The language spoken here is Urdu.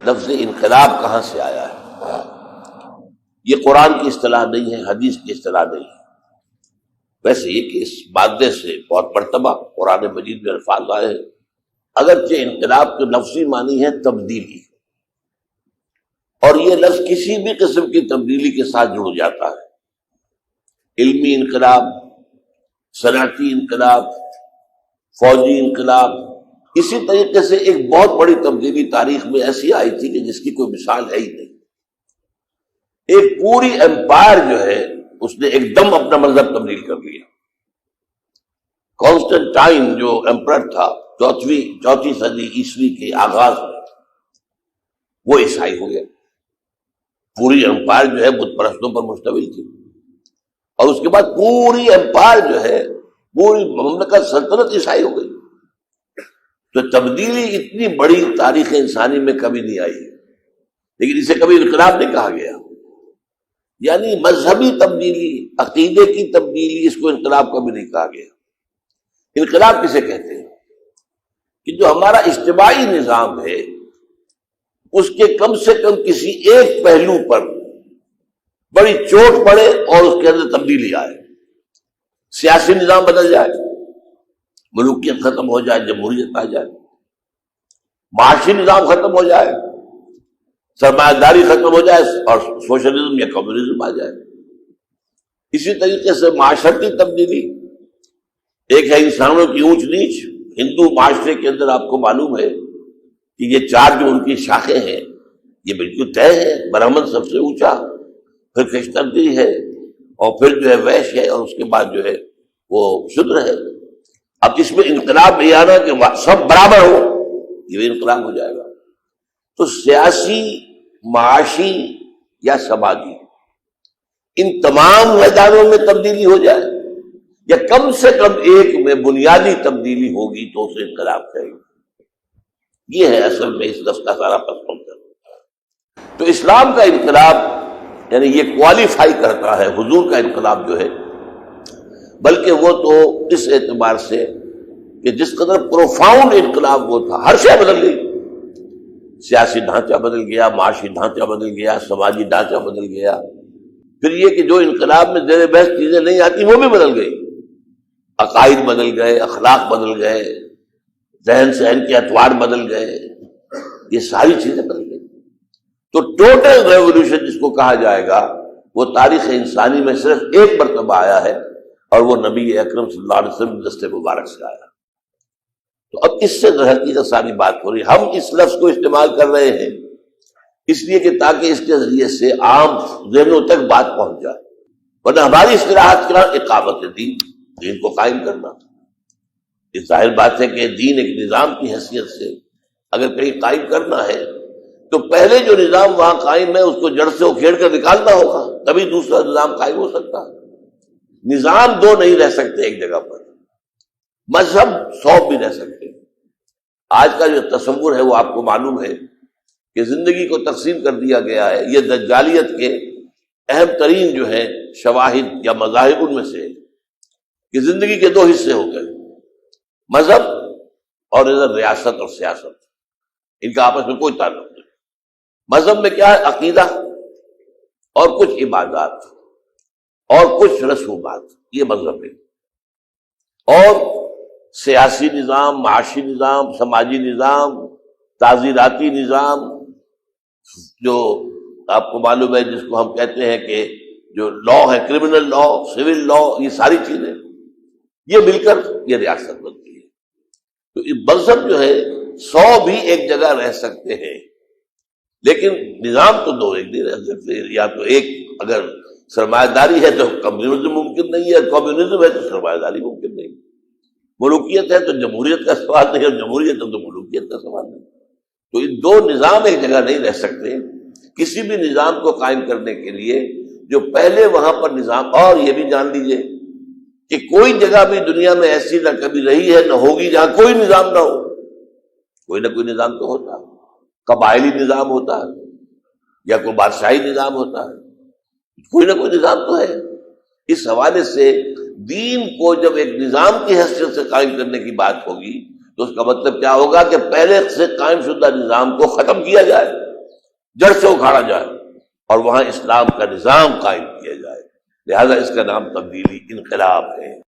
لفظ انقلاب کہاں سے آیا ہے؟ یہ قرآن کی اصطلاح نہیں ہے، حدیث کی اصطلاح نہیں ہے۔ ویسے یہ کہ اس مادے سے بہت مرتبہ قرآن مجید میں الفاظ آئے ہیں، اگرچہ انقلاب کے لفظی معنی ہے تبدیلی، اور یہ لفظ کسی بھی قسم کی تبدیلی کے ساتھ جڑ جاتا ہے۔ علمی انقلاب، صنعتی انقلاب، فوجی انقلاب، اسی طریقے سے ایک بہت بڑی تبدیلی تاریخ میں ایسی آئی تھی کہ جس کی کوئی مثال ہے ہی نہیں۔ ایک پوری ایمپائر جو ہے اس نے ایک دم اپنا مذہب تبدیل کر لیا۔ کانسٹنٹائن جو ایمپرر تھا چوتھی صدی عیسوی کے آغاز میں، وہ عیسائی ہو گیا۔ پوری ایمپائر جو ہے بت پرستوں پر مشتمل تھی، اور اس کے بعد پوری ایمپائر جو ہے، پوری مملکت سلطنت عیسائی ہو گئی۔ تو تبدیلی اتنی بڑی تاریخ انسانی میں کبھی نہیں آئی، لیکن اسے کبھی انقلاب نہیں کہا گیا۔ یعنی مذہبی تبدیلی، عقیدے کی تبدیلی، اس کو انقلاب کبھی نہیں کہا گیا۔ انقلاب کسے کہتے ہیں؟ کہ جو ہمارا اجتماعی نظام ہے اس کے کم سے کم کسی ایک پہلو پر بڑی چوٹ پڑے اور اس کے اندر تبدیلی آئے۔ سیاسی نظام بدل جائے، ملوکیت ختم ہو جائے، جمہوریت آ جائے، معاشی نظام ختم ہو جائے، سرمایہ داری ختم ہو جائے اور سوشلزم یا کمیونزم آ جائے۔ اسی طریقے سے معاشرتی تبدیلی، ایک ہے انسانوں کی اونچ نیچ۔ ہندو معاشرے کے اندر آپ کو معلوم ہے کہ یہ چار جو ان کی شاخیں ہیں یہ بالکل طے ہے۔ برہمن سب سے اونچا، پھر کشترگری ہے، اور پھر جو ہے ویش ہے، اور اس کے بعد جو ہے وہ شودر ہے۔ اب اس میں انقلاب یہ آنا کہ سب برابر ہو، یہ انقلاب ہو جائے گا۔ تو سیاسی، معاشی یا سماجی، ان تمام میدانوں میں تبدیلی ہو جائے، یا کم سے کم ایک میں بنیادی تبدیلی ہوگی تو اسے انقلاب کہیں گے۔ یہ ہے اصل میں اس لفظ کا سارا پس منظر۔ تو اسلام کا انقلاب یعنی یہ کوالیفائی کرتا ہے، حضور کا انقلاب جو ہے، بلکہ وہ تو اس اعتبار سے کہ جس قدر پروفاؤنڈ انقلاب وہ تھا، ہر شے بدل گئی۔ سیاسی ڈھانچہ بدل گیا، معاشی ڈھانچہ بدل گیا، سماجی ڈھانچہ بدل گیا۔ پھر یہ کہ جو انقلاب میں زیر بحث چیزیں نہیں آتی وہ بھی بدل گئی۔ عقائد بدل گئے، اخلاق بدل گئے، ذہن سہن کے اطوار بدل گئے، یہ ساری چیزیں بدل گئی۔ تو ٹوٹل ریولوشن جس کو کہا جائے گا وہ تاریخ انسانی میں صرف ایک مرتبہ آیا ہے، اور وہ نبی اکرم صلی اللہ علیہ وسلم دست مبارک سے آیا۔ تو اب اس سے حقیقت ساری بات ہو رہی ہے۔ ہم اس لفظ کو استعمال کر رہے ہیں اس لیے کہ تاکہ اس کے ذریعے سے عام ذہنوں تک بات پہنچ جائے، ورنہ ہماری اصطلاحات کیا؟ اقامت دین، دین کو قائم کرنا۔ یہ ظاہر بات ہے کہ دین ایک نظام کی حیثیت سے اگر کہیں قائم کرنا ہے تو پہلے جو نظام وہاں قائم ہے اس کو جڑ سے اکھیڑ کر نکالنا ہوگا، تبھی دوسرا نظام قائم ہو سکتا ہے۔ نظام دو نہیں رہ سکتے ایک جگہ پر، مذہب 100 بھی رہ سکتے۔ آج کا جو تصور ہے وہ آپ کو معلوم ہے کہ زندگی کو تقسیم کر دیا گیا ہے۔ یہ دجالیت کے اہم ترین جو ہے شواہد یا مذاہب ان میں سے ہے کہ زندگی کے 2 حصے ہو گئے، مذہب اور ادھر ریاست اور سیاست۔ ان کا آپس میں کوئی تعلق نہیں۔ مذہب میں کیا ہے؟ عقیدہ اور کچھ عبادات اور کچھ رسومات، یہ مذہب ہے۔ اور سیاسی نظام، معاشی نظام، سماجی نظام، تعزیراتی نظام، جو آپ کو معلوم ہے جس کو ہم کہتے ہیں کہ جو لا ہے، کرمنل لا، سول لا، یہ ساری چیزیں یہ مل کر یہ ریاست بنتی ہے۔ تو یہ مذہب جو ہے 100 بھی ایک جگہ رہ سکتے ہیں، لیکن نظام تو 2 ایک نہیں رہ سکتے۔ یا تو ایک، اگر سرمایہ داری ہے تو کمیونزم ممکن نہیں ہے، کمیونزم ہے تو سرمایہ داری ممکن نہیں، ملوکیت ہے تو جمہوریت کا سوال نہیں، اور جمہوریت ہے تو ملوکیت کا سوال نہیں۔ تو یہ 2 نظام ایک جگہ نہیں رہ سکتے۔ کسی بھی نظام کو قائم کرنے کے لیے جو پہلے وہاں پر نظام، اور یہ بھی جان لیجئے کہ کوئی جگہ بھی دنیا میں ایسی نہ کبھی رہی ہے نہ ہوگی جہاں کوئی نظام نہ ہو۔ کوئی نہ کوئی نظام تو ہوتا ہے، قبائلی نظام ہوتا ہے یا کوئی بادشاہی نظام ہوتا ہے، کوئی نہ کوئی نظام تو ہے۔ اس حوالے سے دین کو جب ایک نظام کی حیثیت سے قائم کرنے کی بات ہوگی تو اس کا مطلب کیا ہوگا کہ پہلے سے قائم شدہ نظام کو ختم کیا جائے، جڑ سے اکھاڑا جائے اور وہاں اسلام کا نظام قائم کیا جائے. لہذا اس کا نام تبدیلی انقلاب ہے.